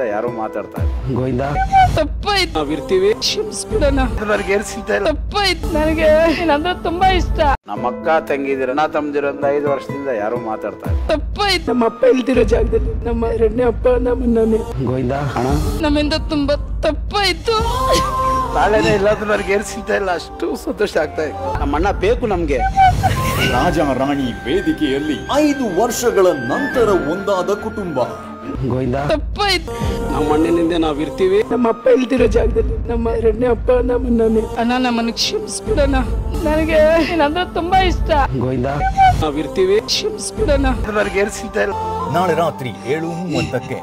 ವರ್ಷದಿಂದ ಯಾರೋ ಮಾತಾಡ್ತಾ ಇಲ್ಲ. ಗೋವಿಂದ ತಪ್ಪಾಯ್ತು, ನಾವಿರ್ತೀವಿ, ಕ್ಷಮಿಸ್ಬಿಡೋಣ. ನನಗೆ ಏರ್ಸಿಂತ ಇಲ್ಲ. ತಪ್ಪಾಯ್ತು, ನನಗೆ ನೀನಂದ್ರೆ ತುಂಬಾ ಇಷ್ಟ. ನಮ್ಮ ಅಕ್ಕ ತಂಗಿದಿರ ಅಣ್ಣ ತಮ್ಮದಿರ 5 ವರ್ಷದಿಂದ ಯಾರೋ ಮಾತಾಡ್ತಾ ಇಲ್ಲ. ತಪ್ಪಾಯ್ತು, ನಮ್ಮ ಅಪ್ಪ ಇಲ್ದಿರೋ ಜಾಗದಲ್ಲಿ ನಮ್ಮ 2ನೇ ಅಪ್ಪ ನಮ್ಮನ್ನ. ಗೋವಿಂದ ಅಣ್ಣ ನಮ್ಮಿಂದ ತುಂಬಾ ತಪ್ಪಾಯ್ತು. ತಾಳೆನೇ ಇಲ್ಲ, ಅದು ನನಗೆ ಏರ್ಸಿಂತ ಇಲ್ಲ. ಅಷ್ಟು ಸಂತೋಷ ಆಗ್ತಾ ಇದೆ. ನಮ್ಮ ಅಣ್ಣ ಬೇಕು ನಮ್ಗೆ. ರಾಜ ರಾಣಿ ವೇದಿಕೆಯಲ್ಲಿ 5 ವರ್ಷಗಳ ನಂತರ ಒಂದಾದ ಕುಟುಂಬ. ಗೋವಿಂದ ತಪ್ಪಾಯ್ತು, ನಮ್ಮ ಮಣ್ಣಿನಿಂದ ನಾವಿರ್ತೀವಿ, ನಮ್ಮ ಅಪ್ಪ ಇಲ್ದಿರೋ ಜಾಗದಲ್ಲಿ ನಮ್ಮ 2ನೇ ಅಪ್ಪ ನಮ್ಮನ್ನ. ಅಣ್ಣ, ನಮ್ಮನ್ನ ಕ್ಷಮಿಸ್ಬಿಡೋಣ. ನನಗೆ ನೀನಂದ್ರೆ ತುಂಬಾ ಇಷ್ಟ. ಗೋವಿಂದ ನಾವಿರ್ತೀವಿ, ಕ್ಷಮಿಸ್ಬಿಡೋಣ. ನನಗೆ ಏರ್ಸಿಂತ ಇಲ್ಲ. ನಾಳೆ ರಾತ್ರಿ 7:30ಕ್ಕೆ